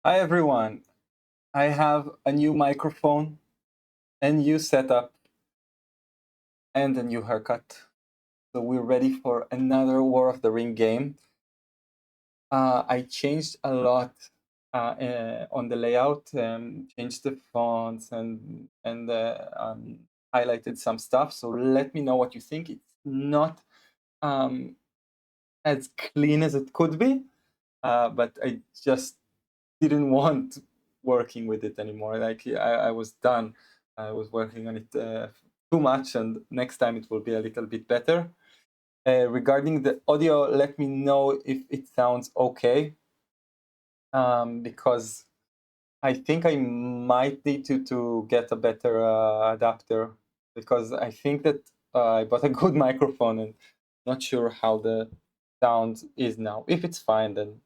Hi everyone. I have a new microphone, a new setup, and a new haircut. So we're ready for another War of the Ring game. I changed a lot on the layout, changed the fonts and highlighted some stuff. So let me know what you think. It's not um, as clean as it could be, but I just didn't want working with it anymore. Like I was done. I was working on it too much, and next time it will be a little bit better. Regarding the audio, let me know if it sounds okay, because I think I might need to get a better adapter, because I think that I bought a good microphone and not sure how the sound is now. If it's fine, then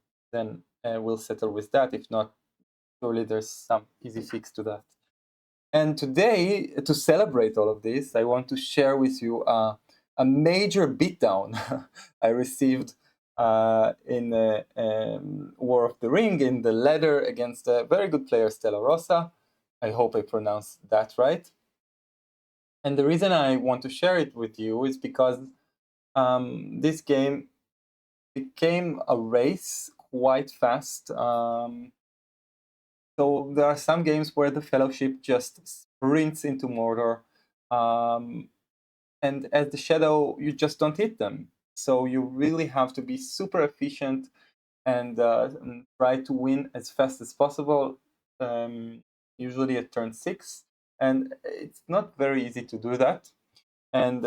we'll settle with that. If not, surely there's some easy fix to that. And today, to celebrate all of this, I want to share with you a major beatdown I received in War of the Ring in the ladder against a very good player, Stella Rossa. I hope I pronounced that right. And the reason I want to share it with you is because this game became a race quite fast. So there are some games where the Fellowship just sprints into Mordor, um, and as the Shadow, you just don't hit them. So you really have to be super efficient and try to win as fast as possible. Usually at turn 6, and it's not very easy to do that. And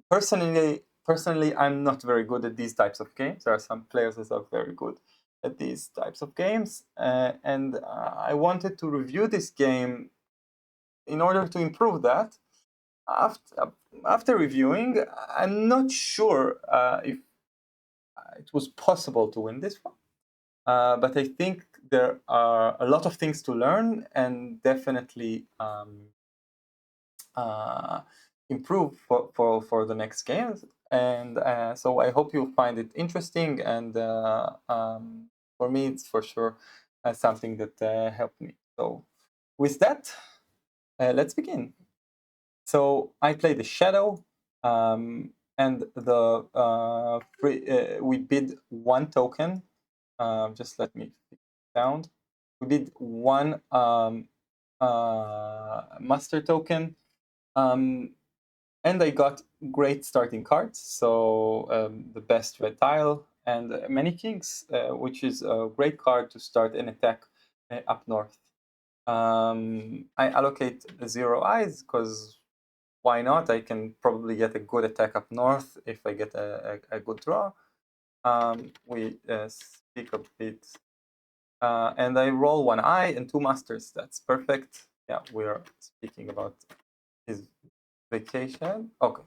personally, I'm not very good at these types of games. There are some players that are very good at these types of games, and I wanted to review this game in order to improve that. After reviewing, I'm not sure if it was possible to win this one, but I think there are a lot of things to learn and definitely uh, improve for the next games. And so I hope you'll find it interesting. And for me, it's for sure something that helped me. So with that, let's begin. So I play the Shadow, and the we bid one token. Just let me sound. We bid one master token. Um, and I got great starting cards. So the best red tile and many kings, which is a great card to start an attack up north. I allocate 0 eyes because why not? I can probably get a good attack up north if I get a good draw. We speak a bit, and I roll 1 eye and 2 masters. That's perfect. Yeah, we're speaking about his vacation. Okay.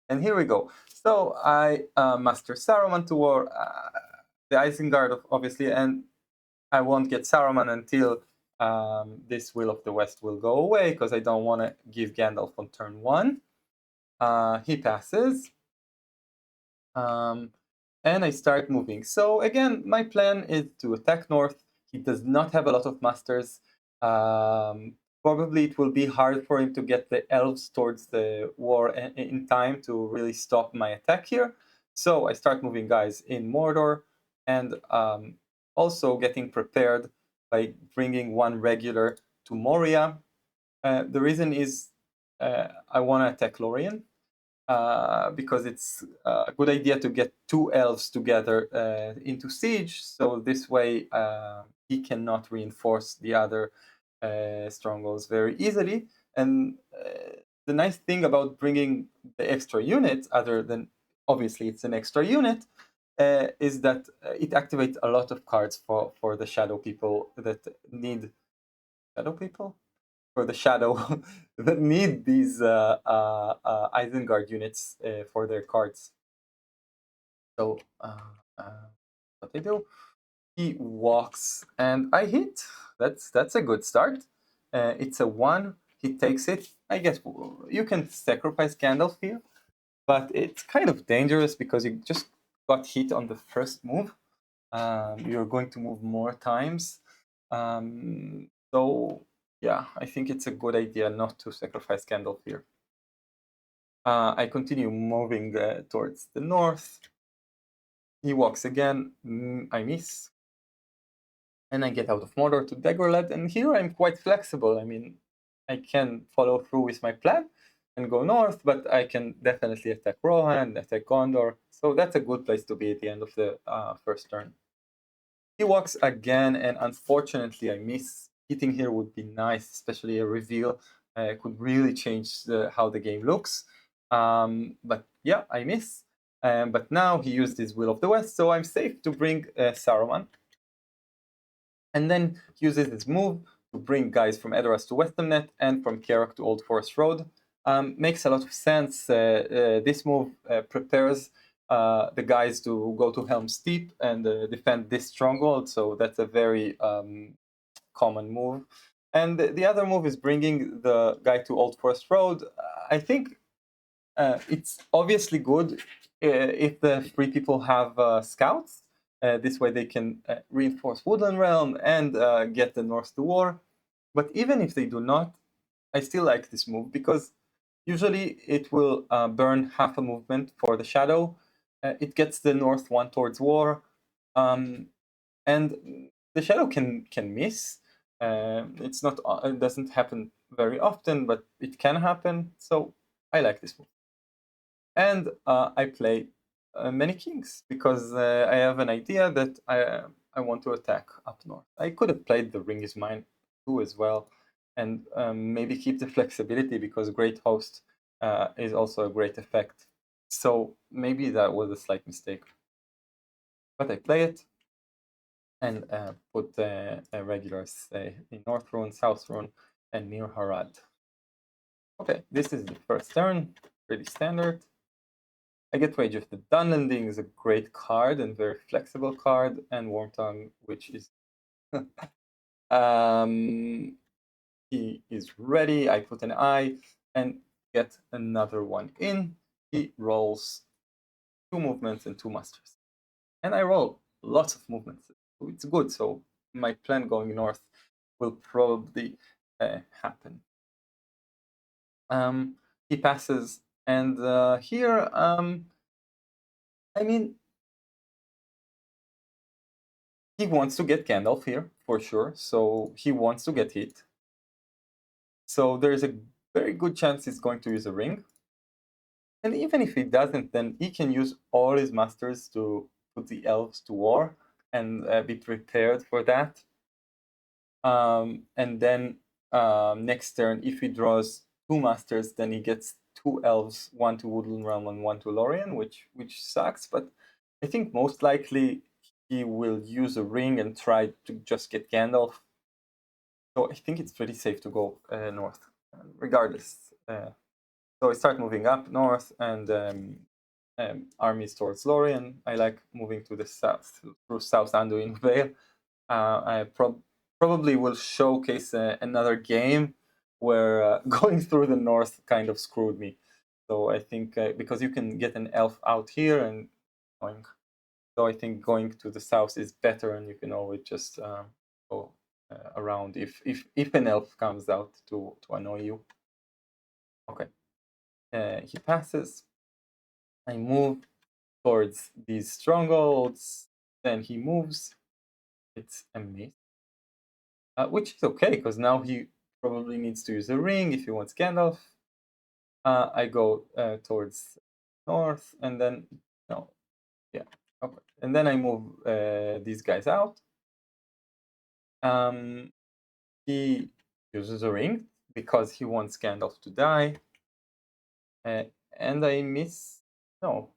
And here we go. So I master Saruman to war, the Isengard, obviously, and I won't get Saruman until this Will of the West will go away, because I don't want to give Gandalf on turn 1. He passes, and I start moving. So again, my plan is to attack north. He does not have a lot of masters. Probably it will be hard for him to get the elves towards the war in time to really stop my attack here. So I start moving guys in Mordor, and also getting prepared by bringing one regular to Moria. The reason is I want to attack Lorien, because it's a good idea to get 2 elves together into siege, so this way he cannot reinforce the other strongholds very easily. And the nice thing about bringing the extra unit, other than obviously it's an extra unit, is that it activates a lot of cards for the shadow people that need shadow people for the shadow that need these Isengard units for their cards. So what I do, he walks and I hit. That's a good start. It's a 1. He takes it. I guess you can sacrifice Gandalf here, but it's kind of dangerous because you just got hit on the first move. You're going to move more times. So yeah, I think it's a good idea not to sacrifice Gandalf here. I continue moving towards the north. He walks again. I miss. And I get out of Mordor to Dagorlad. And here I'm quite flexible. I mean, I can follow through with my plan and go north, but I can definitely attack Rohan, attack Gondor. So that's a good place to be at the end of the first turn. He walks again, and unfortunately I miss. Hitting here would be nice, especially a reveal. Could really change how the game looks. But yeah, I miss. But now he used his Will of the West, so I'm safe to bring Saruman. And then he uses his move to bring guys from Edoras to Westernnet and from Karak to Old Forest Road. Makes a lot of sense. This move prepares the guys to go to Helm's Deep and defend this stronghold, so that's a very common move. And the other move is bringing the guy to Old Forest Road. I think it's obviously good if the three people have scouts. This way they can reinforce Woodland Realm and get the North to war. But even if they do not, I still like this move because usually it will burn half a movement for the Shadow. It gets the North one towards war. And the Shadow can miss. It's not. It doesn't happen very often, but it can happen. So I like this move. And I play many kings because I have an idea that I want to attack up north. I could have played the Ring is Mine too as well, and maybe keep the flexibility because Great Host is also a great effect. So maybe that was a slight mistake. But I play it and put regulars in North Rune, South Rune, and near Harad. Okay, this is the first turn, pretty standard. I get Wage of the Dunlanding is a great card and very flexible card, and Wormtongue, which is he is ready. I put an eye and get another one in. He rolls 2 movements and 2 masters. And I roll lots of movements. So it's good. So my plan going north will probably happen. He passes, and here, I mean, he wants to get Gandalf here, for sure. So he wants to get hit. So there's a very good chance he's going to use a ring. And even if he doesn't, then he can use all his masters to put the elves to war and be prepared for that. And then next turn, if he draws 2 masters, then he gets 2 elves, 1 to Woodland Realm and 1 to Lorien, which sucks. But I think most likely he will use a ring and try to just get Gandalf. So I think it's pretty safe to go north, regardless. So I start moving up north and armies towards Lorien. I like moving to the south, through South Anduin Vale. I probably will showcase another game where going through the north kind of screwed me. So I think because you can get an elf out here and going, so I think going to the south is better, and you can always just go around if an elf comes out to annoy you. Okay, he passes. I move towards these strongholds. Then he moves. It's a miss, which is okay because now he probably needs to use a ring if he wants Gandalf. I go towards north, and then no, yeah, okay, and then I move these guys out. He uses a ring because he wants Gandalf to die, and I miss. No,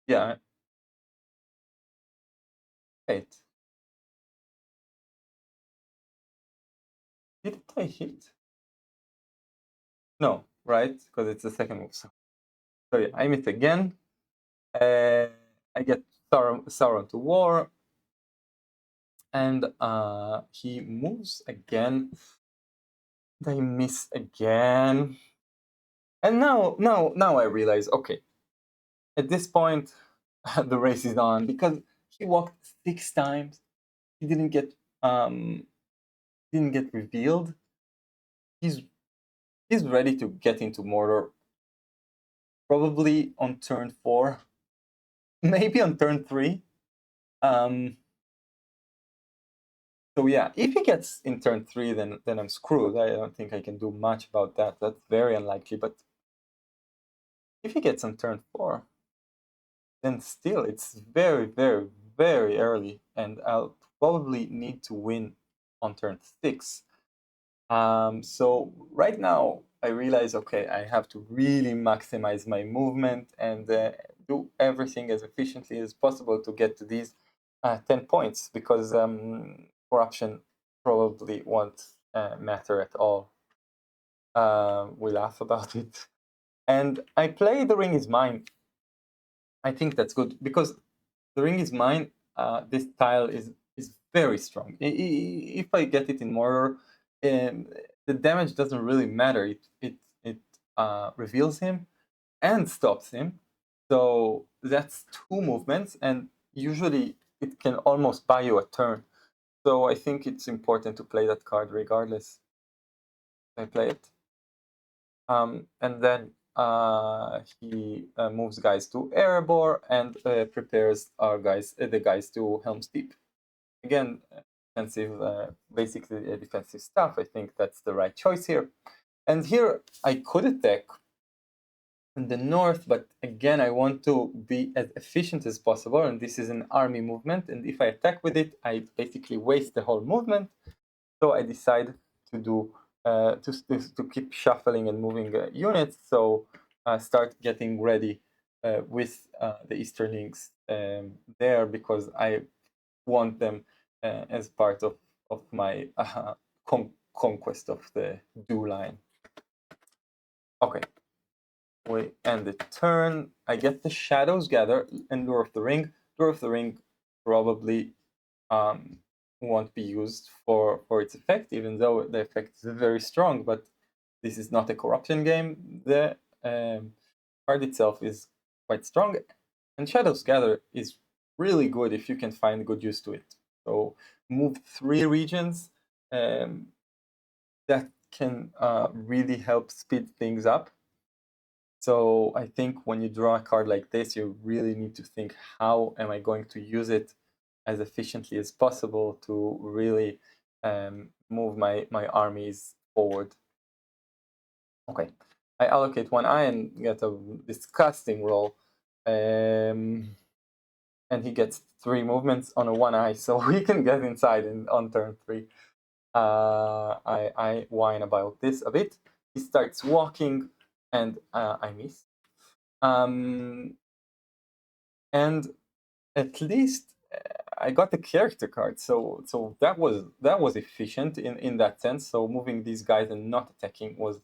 yeah, wait. Did I hit? No, right? Because it's the second move. So yeah, I miss again. I get Sauron to war, and he moves again. I miss again, and now I realize, okay, at this point, the race is on because he walked 6 times. he didn't get revealed. He's ready to get into Mordor probably on turn 4, maybe on turn 3. So yeah, if he gets in turn 3, then I'm screwed. I don't think I can do much about that. That's very unlikely. But if he gets on turn 4, then still it's very, very, very early, and I'll probably need to win on turn 6. So right now I realize, okay, I have to really maximize my movement and do everything as efficiently as possible to get to these 10 points, because corruption probably won't matter at all. We laugh about it. And I play The Ring is Mine. I think that's good because The Ring is Mine, this tile is very strong. If I get it in Mordor, the damage doesn't really matter. It reveals him and stops him. So that's 2 movements, and usually it can almost buy you a turn. So I think it's important to play that card regardless. I play it. And then he moves guys to Erebor and prepares the guys to Helm's Deep. Again, defensive, basically defensive stuff. I think that's the right choice here. And here I could attack in the north, but again, I want to be as efficient as possible, and this is an army movement, and if I attack with it, I basically waste the whole movement. So I decide to do to keep shuffling and moving units. So start getting ready with the Easterlings there, because I want them as part of my conquest of the Dew line. Okay, we end the turn. I get the Shadows Gather and Lure of the Ring. Lure of the Ring probably won't be used for its effect, even though the effect is very strong, but this is not a corruption game. The card itself is quite strong, and Shadows Gather is really good if you can find good use to it. So move 3 regions, that can really help speed things up. So I think when you draw a card like this, you really need to think, how am I going to use it as efficiently as possible to really move my armies forward. Okay, I allocate 1 eye and get a disgusting roll. And he gets 3 movements on a 1 eye, so we can get inside on turn 3. I whine about this a bit. He starts walking, and I miss. And at least I got the character card, so that was efficient in that sense. So moving these guys and not attacking was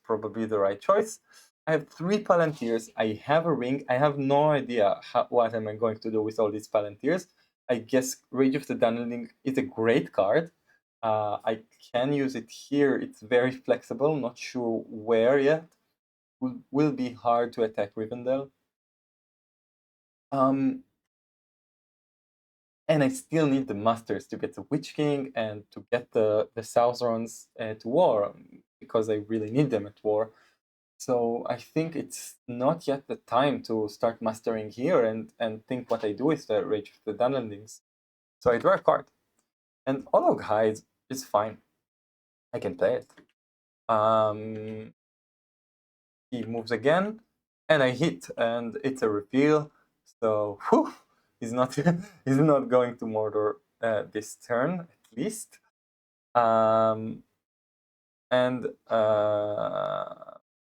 probably the right choice. I have 3 Palantirs. I have a ring. I have no idea what am I going to do with all these Palantirs. I guess Rage of the Dunderling is a great card. I can use it here. It's very flexible. Not sure where yet. Will be hard to attack Rivendell. And I still need the Masters to get the Witch King and to get the Southrons to war, because I really need them at war. So I think it's not yet the time to start mastering here and think what I do with the Rage of the Dunderlings. So I draw a card. And Olog Hides is fine. I can play it. He moves again, and I hit, and it's a reveal. So whew, he's not he's not going to Mordor this turn, at least. And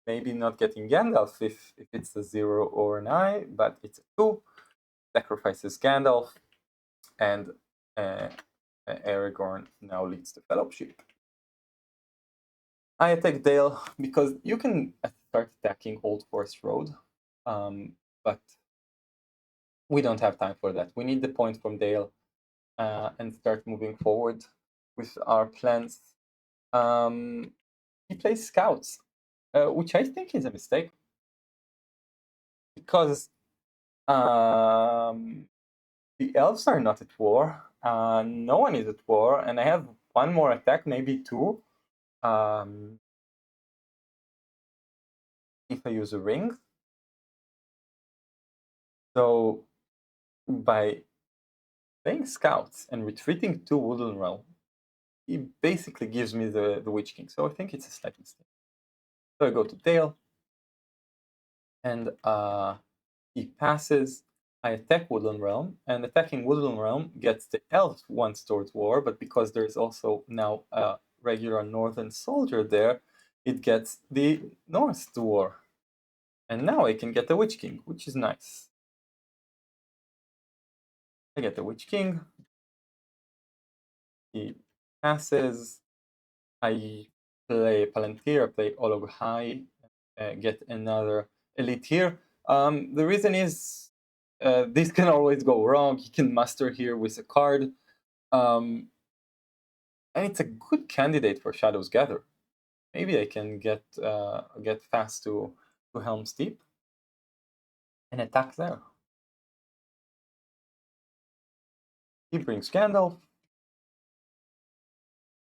maybe not getting Gandalf if it's a 0 or an I, but it's a 2. Sacrifices Gandalf, and Aragorn now leads the Fellowship. I attack Dale because you can start attacking Old Forest Road, but we don't have time for that. We need the point from Dale and start moving forward with our plans. He plays Scouts, which I think is a mistake, because the elves are not at war. No one is at war, and I have one more attack, maybe two. If I use a ring. So by playing scouts and retreating to Woodland Realm, he basically gives me the Witch King. So I think it's a slight mistake. So I go to Dale, and he passes. I attack Woodland Realm, and attacking Woodland Realm gets the elf once towards war, but because there's also now a regular northern soldier there, it gets the north to war. And now I can get the Witch King, which is nice. I get the Witch King. He passes. I play Palantir, I play Olog High, get another elite here. The reason is this can always go wrong. He can muster here with a card. And it's a good candidate for Shadow's Gather. Maybe I can get fast to Helm's Deep and attack there. He brings Gandalf.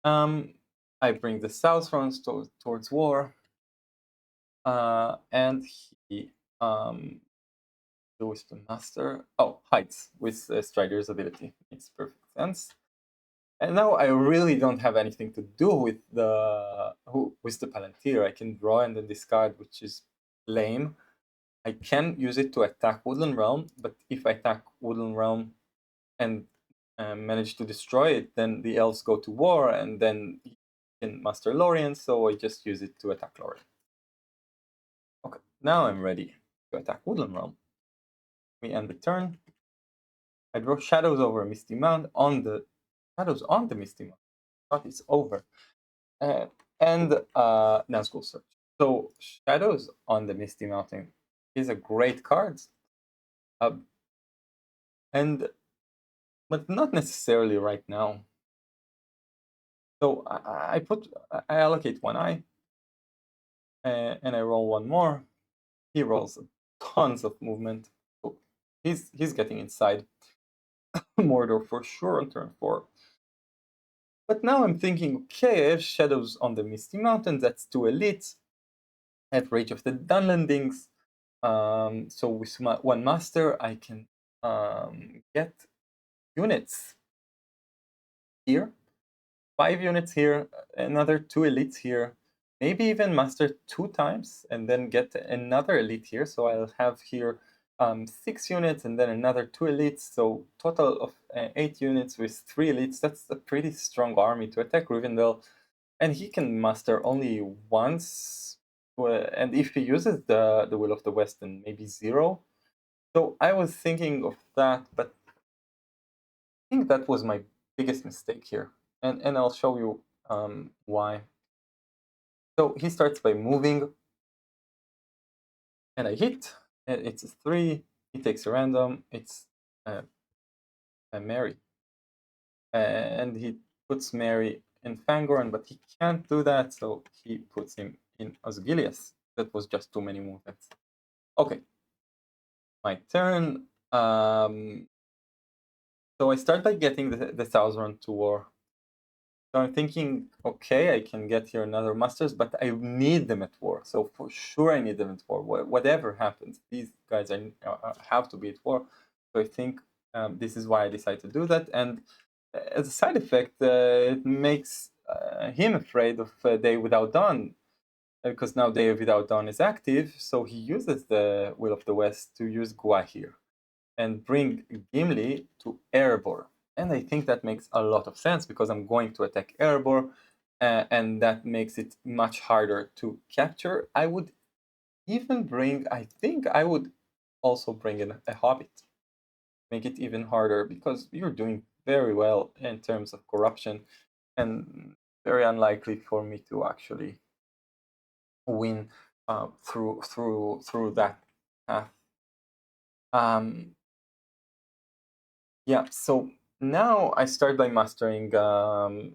I bring the South Runs towards war. And he with the master. Oh, hides with Strider's ability. Makes perfect sense. And now I really don't have anything to do with the Palantir. I can draw and then discard, which is lame. I can use it to attack Woodland Realm, but if I attack Woodland Realm and manage to destroy it, then the elves go to war, and then he can master Lorien, so I just use it to attack Lorien. Okay, now I'm ready to attack Woodland Realm. We end the turn. I draw shadows over Misty Mound on the Misty Mound. I thought it's over. And Nazgul Search. So Shadows on the Misty Mountain is a great card. But not necessarily right now. So I allocate one eye, and I roll one more. He rolls tons of movement. So he's getting inside Mordor for sure on turn 4. But now I'm thinking, okay, I have Shadows on the Misty Mountain. That's 2 elites. I have Rage of the Dunlandings. So with one master, I can get units here, 5 units here, another 2 elites here, maybe even master 2 times, and then get another elite here. So I'll have here 6 units and then another 2 elites. So total of 8 units with 3 elites. That's a pretty strong army to attack Rivendell. And he can master only once. And if he uses the Will of the West, then maybe 0. So I was thinking of that, but I think that was my biggest mistake here. And I'll show you why. So he starts by moving, and I hit. It's a 3. He takes a random. It's a Mary. And he puts Mary in Fangorn, but he can't do that, so he puts him in Osgiliath. That was just too many movements. Okay, my turn. So I start by getting the Thousand to war. So I'm thinking, okay, I can get here another Masters, but I need them at war. So for sure I need them at war. Whatever happens, these guys have to be at war. So I think this is why I decided to do that. And as a side effect, it makes him afraid of Day Without Dawn, because now Day Without Dawn is active. So he uses the Will of the West to use Gua here and bring Gimli to Erebor. And I think that makes a lot of sense because I'm going to attack Erebor, and that makes it much harder to capture. I would even bring, I think I would also bring in a Hobbit. Make it even harder because you're doing very well in terms of corruption, and very unlikely for me to actually win through that path. Yeah, so now I start by mastering the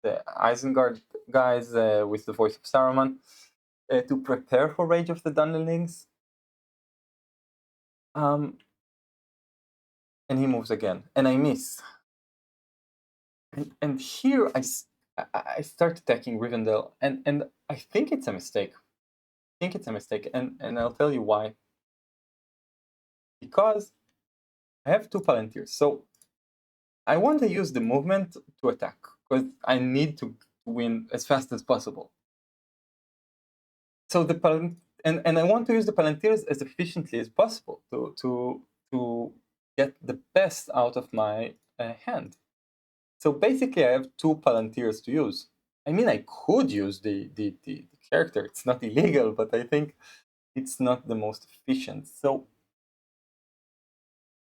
Isengard guys with the Voice of Saruman to prepare for Rage of the Dunlendings. and he moves again, and I miss. And here I start attacking Rivendell, and I think it's a mistake. I think it's a mistake, and I'll tell you why. Because I have 2 Palantirs, so I want to use the movement to attack, because I need to win as fast as possible. So and I want to use the Palantirs as efficiently as possible to get the best out of my hand. So basically, I have 2 Palantirs to use. I mean, I could use the character. It's not illegal, but I think it's not the most efficient. So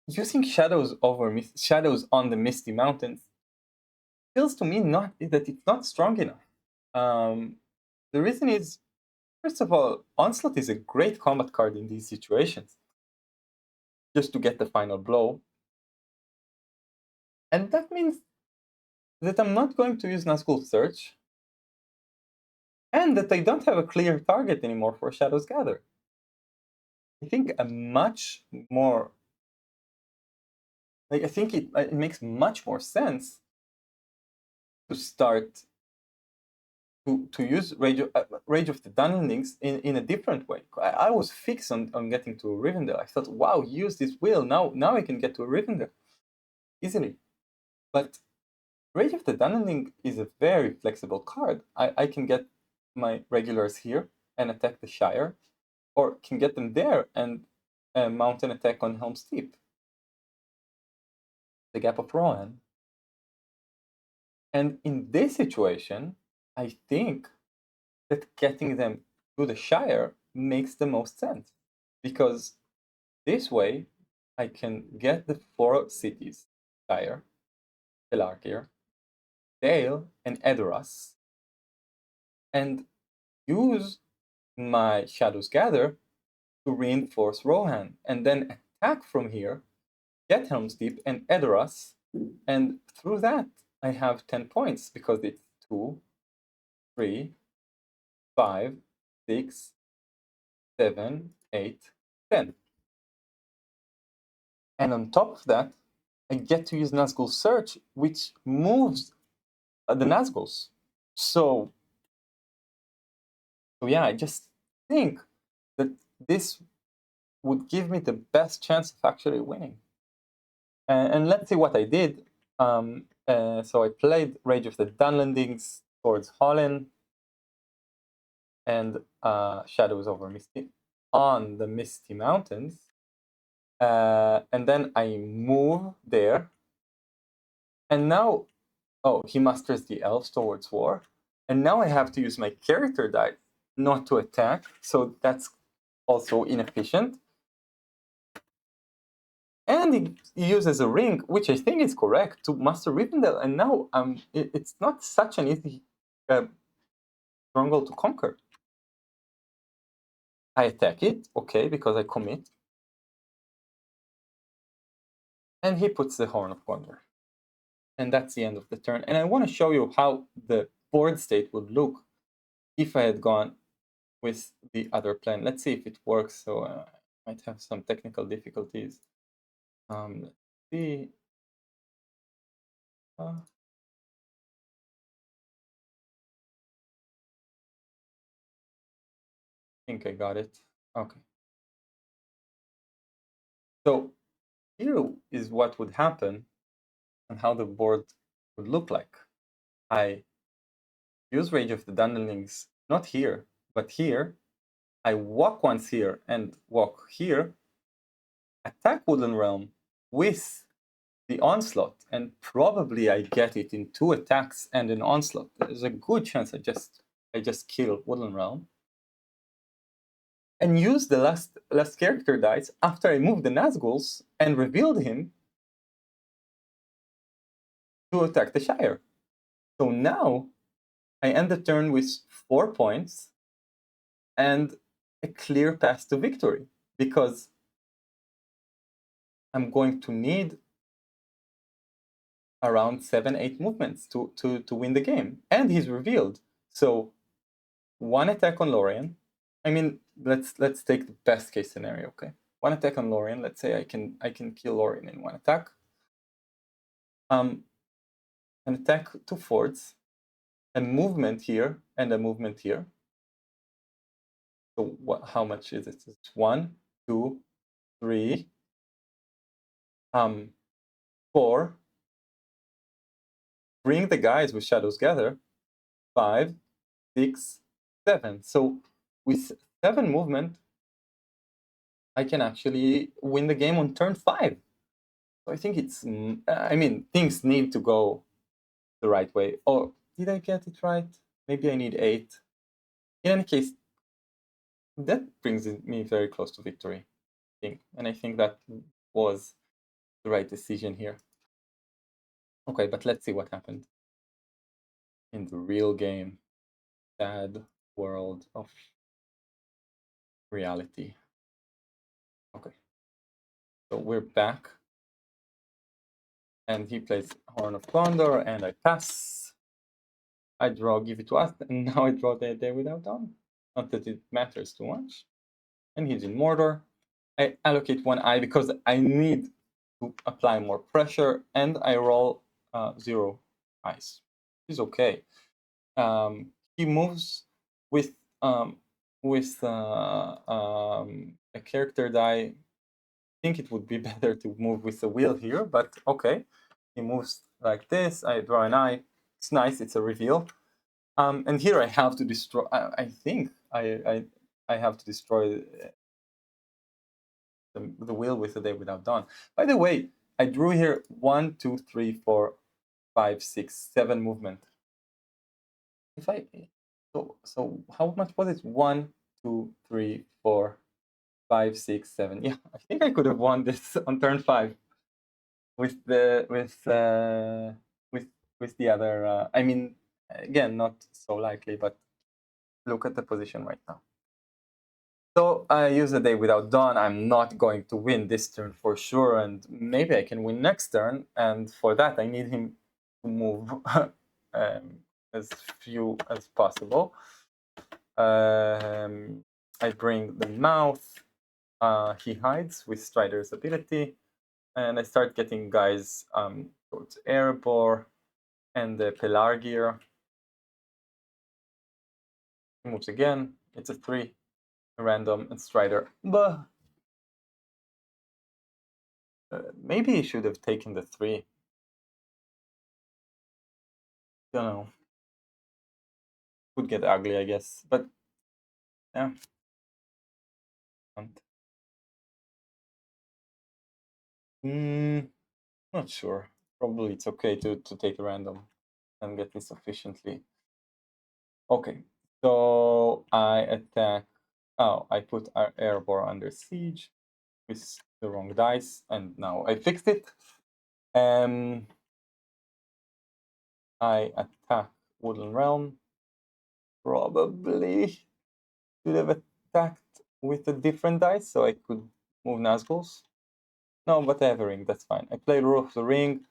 using shadows on the Misty Mountains feels to me not that it's not strong enough. The reason is, first of all, Onslaught is a great combat card in these situations, just to get the final blow. And that means that I'm not going to use Nazgul Search, and that I don't have a clear target anymore for Shadow's Gather. I think a much more, I think it makes much more sense to start to use Rage of the Dunlendings in a different way. I was fixed on getting to Rivendell. I thought, wow, use this wheel, now I can get to Rivendell easily. But Rage of the Dunlending is a very flexible card. I can get my regulars here and attack the Shire, or can get them there and mount an attack on Helm's Deep, the Gap of Rohan. And in this situation, I think that getting them to the Shire makes the most sense, because this way I can get the 4 cities, Shire, Pelargir, Dale, and Edoras, and use my Shadow's Gather to reinforce Rohan, and then attack from here, get Helm's Deep and Edoras, and through that I have 10 points, because it's 2, 3, 5, 6, 7, 8, 10. And on top of that, I get to use Nazgul Search, which moves the Nazguls. So yeah, I just think that this would give me the best chance of actually winning. And let's see what I did. So I played Rage of the Dunlendings towards Holland, and Shadows over Misty on the Misty Mountains. And then I move there. And now, oh, he musters the elves towards war. And now I have to use my character die not to attack. So that's also inefficient. And he uses a ring, which I think is correct, to master Rivendell. And now it's not such an easy stronghold to conquer. I attack it, okay, because I commit. And he puts the Horn of Gondor. And that's the end of the turn. And I want to show you how the board state would look if I had gone with the other plan. Let's see if it works. So I might have some technical difficulties. Let's see. I think I got it. Okay. So here is what would happen and how the board would look like. I use Rage of the Dunlendings, not here, but here. I walk once here and walk here. Attack Woodland Realm with the Onslaught, and probably I get it in 2 attacks and an Onslaught. There's a good chance I just kill Woodland Realm. And use the last character dice after I moved the Nazguls and revealed him to attack the Shire. So now I end the turn with 4 points and a clear path to victory, because I'm going to need around 7-8 movements to win the game. And he's revealed. So 1 attack on Lorien. I mean, let's take the best case scenario, okay? one attack on Lorien. Let's say I can kill Lorien in one attack. An attack two forts, a movement here, and a movement here. So how much is it? It's 1, 2, 3, 4. Bring the guys with Shadows Gather. 5, 6, 7. So with 7 movement, I can actually win the game on turn 5. So I think it's, I mean, things need to go the right way. Or did I get it right? Maybe I need 8. In any case, that brings me very close to victory, I think. And I think that was the right decision here. Okay, but let's see what happened in the real game. Sad world of reality. Okay, so we're back. And he plays Horn of Gondor, and I pass. I draw Give It To Us, and now I draw the Day Without Dawn. Not that it matters too much. And he's in Mordor. I allocate 1 eye because I need to apply more pressure, and I roll 0 eyes. He's okay. He moves with a character die. I think it would be better to move with a wheel here, but okay. He moves like this. I draw an eye. It's nice. It's a reveal. And here I have to destroy. I think I have to destroy the wheel with a Day Without Dawn. By the way, I drew here 1, 2, 3, 4, 5, 6, 7 movement. If I so how much was it? 1, 2, 3, 4, 5, 6, 7. Yeah, I think I could have won this on turn 5 with the with the other. I mean, again, not so likely, but look at the position right now. So I use a Day Without Dawn. I'm not going to win this turn for sure, and maybe I can win next turn. And for that, I need him to move as few as possible. I bring the mouth. He hides with Strider's ability, and I start getting guys towards Erebor and the Pelargir. He moves again. It's a 3, random, and Strider. But maybe he should have taken the 3. Don't know. Could get ugly, I guess. But yeah. Not sure. Probably it's okay to take a random and get this efficiently. Okay, so I attack. Oh, I put our Erebor under siege with the wrong dice, and now I fixed it. I attack Woodland Realm. Probably should have attacked with a different dice so I could move Nazgul's. No, but I have a ring, that's fine. I play Rule of the Ring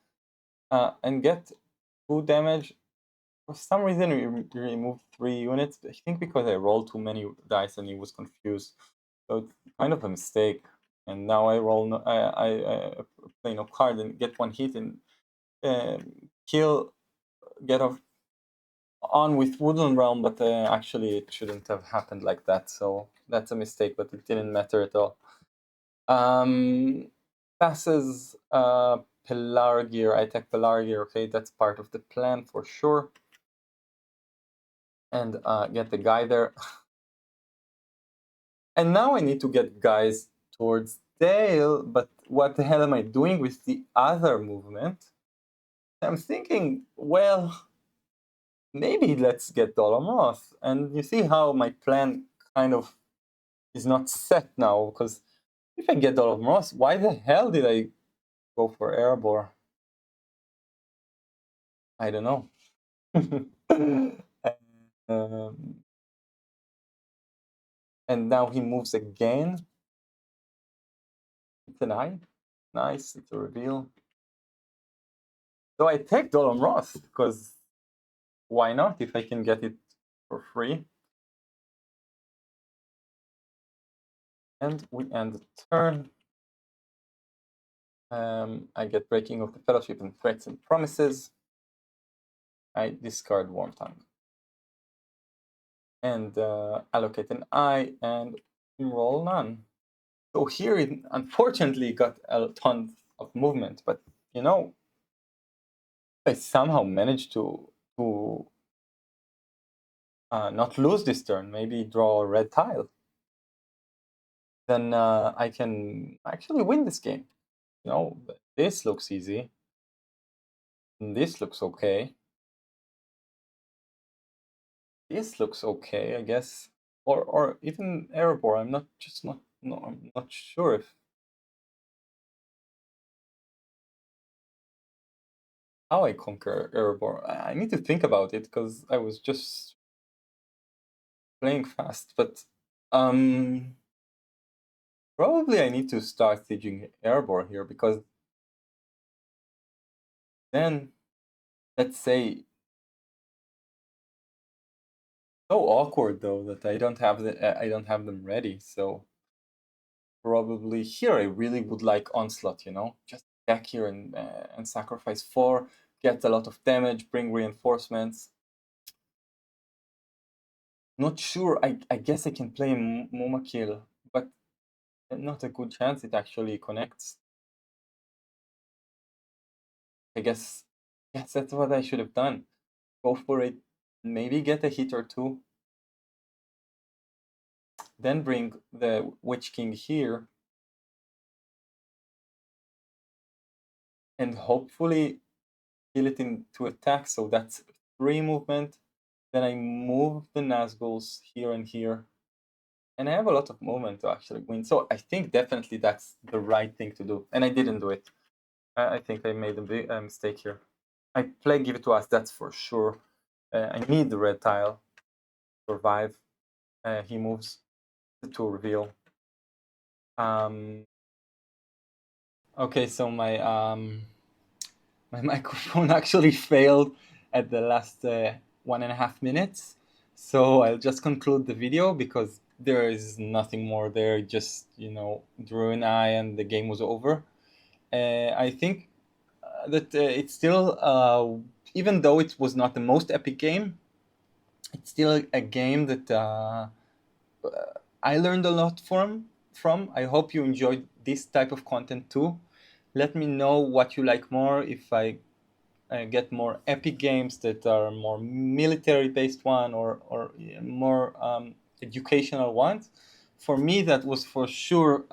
and get 2 damage. For some reason, we removed 3 units. I think because I rolled too many dice and he was confused. So it's kind of a mistake. And now I roll, I play no card and get 1 hit and kill, get off on with Woodland Realm, but actually it shouldn't have happened like that. So that's a mistake, but it didn't matter at all. Passes Pelargir. I attack Pelargir. Okay, that's part of the plan for sure. And get the guy there. And now I need to get guys towards Dale, but what the hell am I doing with the other movement? I'm thinking, well, maybe let's get Dolam Roth. And you see how my plan kind of is not set now, because if I get Dolam Roth, why the hell did I go for Erebor? I don't know. And now he moves again. It's an eye. Nice, it's a reveal. So I take Dolam Roth, because why not if I can get it for free? And we end the turn. I get Breaking of the Fellowship and Threats and Promises. I discard Warm Tongue. And allocate an eye and roll none. So here it unfortunately got a ton of movement, but you know, I somehow managed to not lose this turn, maybe draw a red tile. Then I can actually win this game. You know, this looks easy. And this looks okay. This looks okay, I guess. Or even Erebor. I'm not sure if how I conquer Erebor. I need to think about it because I was just playing fast, but probably I need to start sieging Erebor here because then let's say so awkward though that I don't have them ready. So probably here I really would like Onslaught, you know, just back here and sacrifice 4, get a lot of damage, bring reinforcements. Not sure. I guess I can play Momakil, but not a good chance it actually connects. I guess that's what I should have done. Go for it. Maybe get a hit or two. Then bring the Witch King here. And hopefully kill it into attack. So that's 3 movement. Then I move the Nazguls here and here. And I have a lot of movement to actually win. So I think definitely that's the right thing to do. And I didn't do it. I think I made a big mistake here. I play Give It To Us, that's for sure. I need the red tile to survive. He moves to reveal. Okay, so my microphone actually failed at the last 1.5 minutes. So I'll just conclude the video because there is nothing more there. Just, you know, drew an eye and the game was over. I think that it's still, even though it was not the most epic game, it's still a game that I learned a lot from. I hope you enjoyed this type of content too. Let me know what you like more, if I get more epic games that are more military based one or more educational ones. For me, that was for sure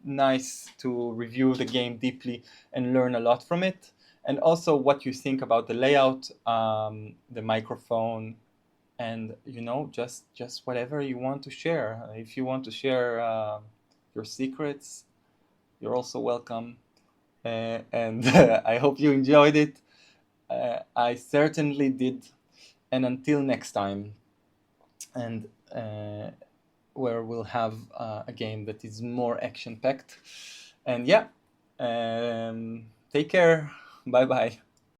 nice to review the game deeply and learn a lot from it. And also what you think about the layout, the microphone, and you know, just whatever you want to share. If you want to share your secrets, you're also welcome. And I hope you enjoyed it. I certainly did. And until next time, and where we'll have a game that is more action packed. And yeah, take care. Bye bye.